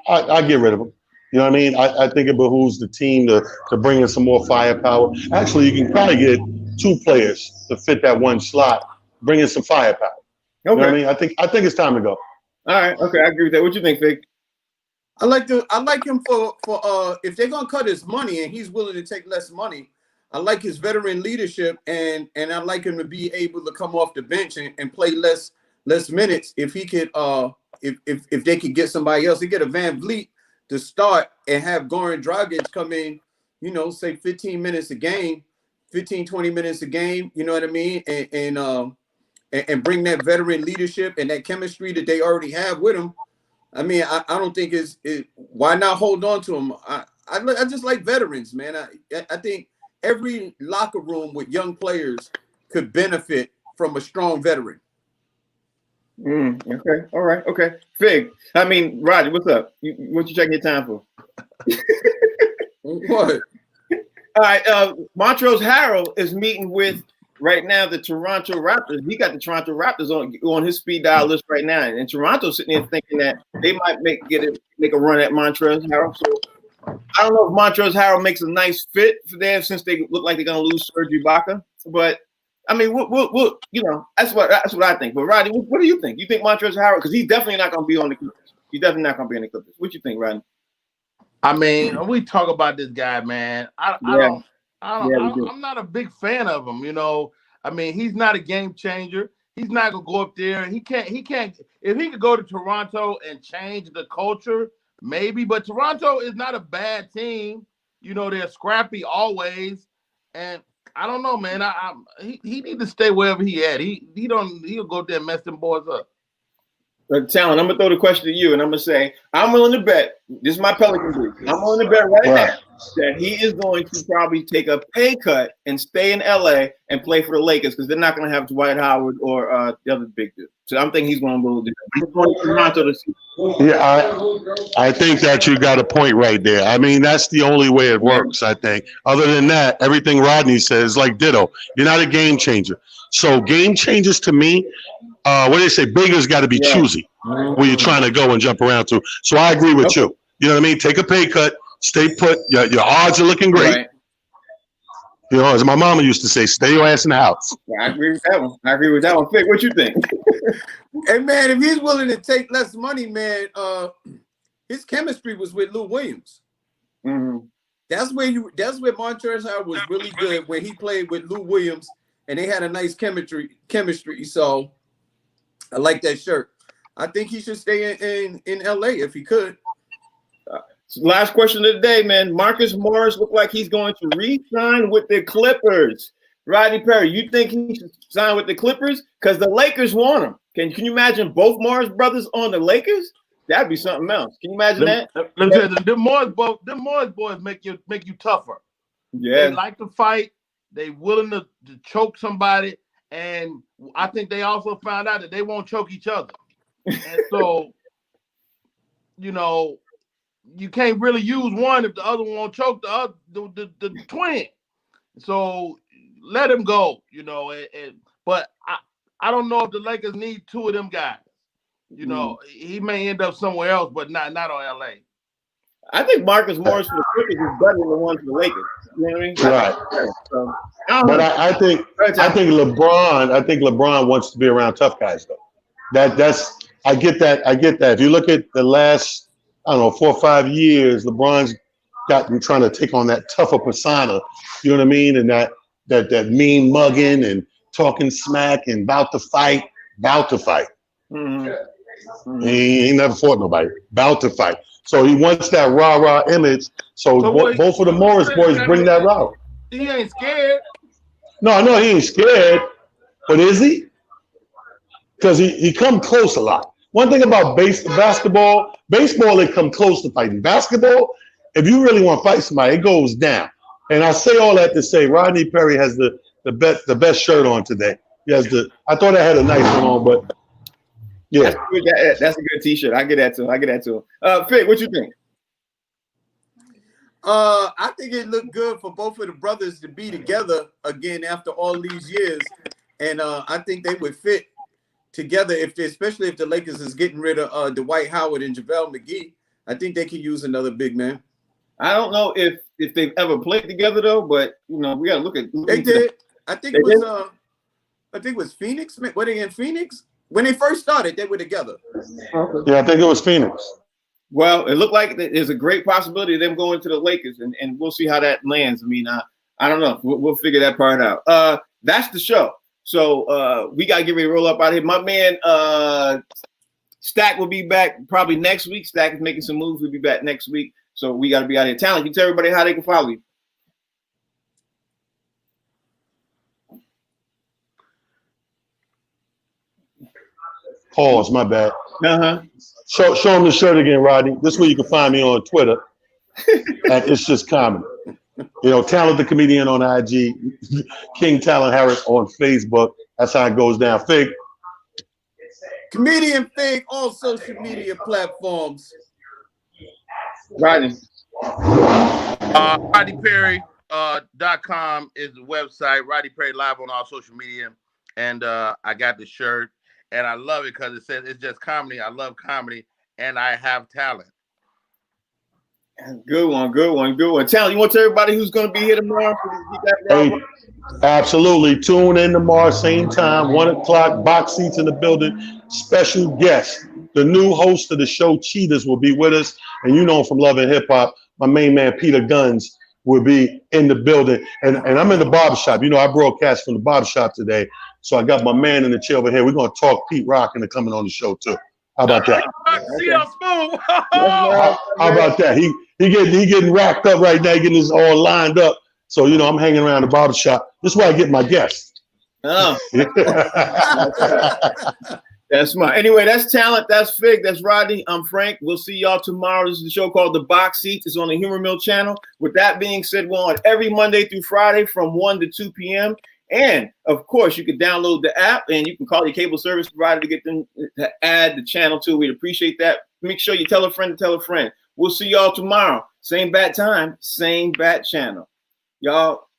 I get rid of him. You know what I mean? I think it behooves the team to bring in some more firepower. Actually, you can probably get two players to fit that one slot. Bring in some firepower. Okay. You know what I mean? I think it's time to go. All right. Okay, I agree with that. What you think, Fig? I like him for if they're gonna cut his money and he's willing to take less money. I like his veteran leadership and I like him to be able to come off the bench and play less minutes if he could if they could get somebody else. They get a VanVleet to start and have Goran Dragic come in, say 15 minutes a game, 15, 20 minutes a game, you know what I mean? And bring that veteran leadership and that chemistry that they already have with him. I mean, I don't think why not hold on to him? I just like veterans, man. I think every locker room with young players could benefit from a strong veteran. Okay. All right. Okay. Fig. I mean, Roger, what's up? What you checking your time for? What? All right. Montrezl Harrell is meeting with right now the Toronto Raptors. He got the Toronto Raptors on his speed dial list right now, and Toronto's sitting there thinking that they might make a run at Montrezl Harrell. So I don't know if Montrezl Harrell makes a nice fit for them since they look like they're gonna lose Serge Ibaka. But I mean, we'll that's what I think. But Rodney, what do you think? You think Montrezl Harrell, because he's definitely not gonna be on the Clippers. He's definitely not gonna be on the Clippers. What you think, Rodney? I mean, when we talk about this guy, man, I'm not a big fan of him. I mean, he's not a game changer. He's not gonna go up there. He can't. If he could go to Toronto and change the culture, maybe. But Toronto is not a bad team. They're scrappy always, and I don't know, man. He need to stay wherever he at. He'll go there and mess them boys up. Talon, I'm gonna throw the question to you, and I'm gonna say I'm willing to bet. This is my Pelican group. I'm willing to bet right now that he is going to probably take a pay cut and stay in LA and play for the Lakers because they're not going to have Dwight Howard or the other big dude. So I'm thinking he's going to do that. I'm going to Toronto to see. Yeah, I think that you got a point right there. I mean, that's the only way it works, I think. Other than that, everything Rodney says, like ditto. You're not a game changer. So game changers to me, what do they say? Bigger's got to be choosy where you're trying to go and jump around to. So I agree with you. You know what I mean? Take a pay cut. Stay put. Your odds are looking great. Right. As my mama used to say, stay your ass in the house. Yeah, I agree with that one. Fig, what you think? Hey, man, if he's willing to take less money, man, his chemistry was with Lou Williams. Mm-hmm. That's where Montrezl Harrell was really good when he played with Lou Williams, and they had a nice chemistry. So I like that shirt. I think he should stay in LA if he could. Last question of the day, man. Marcus Morris looked like he's going to re-sign with the Clippers. Rodney Perry, you think he should sign with the Clippers? Because the Lakers want him. Can you imagine both Morris brothers on the Lakers? That'd be something else. Can you imagine that? The Morris boys make you tougher. Yeah. They like to fight. They willing to choke somebody. And I think they also found out that they won't choke each other. And so, you know, you can't really use one if the other one won't choke the twin. So let him go, you know. But I don't know if the Lakers need two of them guys. You know, he may end up somewhere else, but not on LA. I think Marcus Morris for the Clippers is better than the one for the Lakers. You know what I mean? Right. So, But I think LeBron wants to be around tough guys though. I get that. If you look at the last, I don't know, 4 or 5 years, LeBron's gotten trying to take on that tougher persona. You know what I mean? And that mean mugging and talking smack and about to fight. Mm-hmm. He ain't never fought nobody. About to fight. So he wants that rah-rah image. So both of the Morris boys bring that out. He ain't scared. No, I know he ain't scared. But is he? Because he come close a lot. One thing about basketball, they come close to fighting. Basketball, if you really want to fight somebody, it goes down. And I say all that to say Rodney Perry has the best shirt on today. He has I thought I had a nice one on, but yeah. That's a good T-shirt. I get that to him. Fig, what you think? I think it looked good for both of the brothers to be together again after all these years, and I think they would fit together especially if the Lakers is getting rid of Dwight Howard and JaVale McGee. I think they could use another big man. I don't know if they've ever played together though, but you know we gotta look at. They did. I think it was Phoenix. Were they in Phoenix when they first started? They were together. Yeah, I think it was Phoenix. Well, it looked like there's a great possibility of them going to the Lakers, and we'll see how that lands. I mean, I don't know. We'll figure that part out. That's the show. So we got to get ready to roll up out of here. My man Stack will be back probably next week. Stack is making some moves. We'll be back next week. So we got to be out of here. Talent, you tell everybody how they can follow you. Pause, my bad. Uh-huh. Show them the shirt again, Rodney. This way you can find me on Twitter at It's Just Comedy. You know, Talent the Comedian on IG, King Talent Harris on Facebook. That's how it goes down. Fig. Comedian Fig, all social media platforms. Rodney. RodneyPerry.com is the website. Rodney Perry Live on all social media. And I got the shirt. And I love it because it says it's just comedy. I love comedy. And I have talent. Good one. Talent, you want to tell everybody who's going to be here tomorrow? Hey, absolutely. Tune in tomorrow, same time, 1 o'clock, box seats in the building. Special guest, the new host of the show, Cheetahs, will be with us. And you know him from Love and Hip Hop. My main man, Peter Guns, will be in the building. And I'm in the barbershop. You know, I broadcast from the barbershop today. So I got my man in the chair over here. We're going to talk Pete Rock into coming on the show, too. How about that? How about that? He getting racked up right now, getting this all lined up. So, you know, I'm hanging around the barbershop. This is where I get my guests. Oh. That's smart. Anyway, that's Talent. That's Fig. That's Rodney. I'm Frank. We'll see y'all tomorrow. This is a show called The Box Seats. It's on the Humor Mill channel. With that being said, we're on every Monday through Friday from 1 to 2 p.m. And, of course, you can download the app and you can call your cable service provider to get them to add the channel to it. We'd appreciate that. Make sure you tell a friend to tell a friend. We'll see y'all tomorrow. Same bat time, same bat channel. Y'all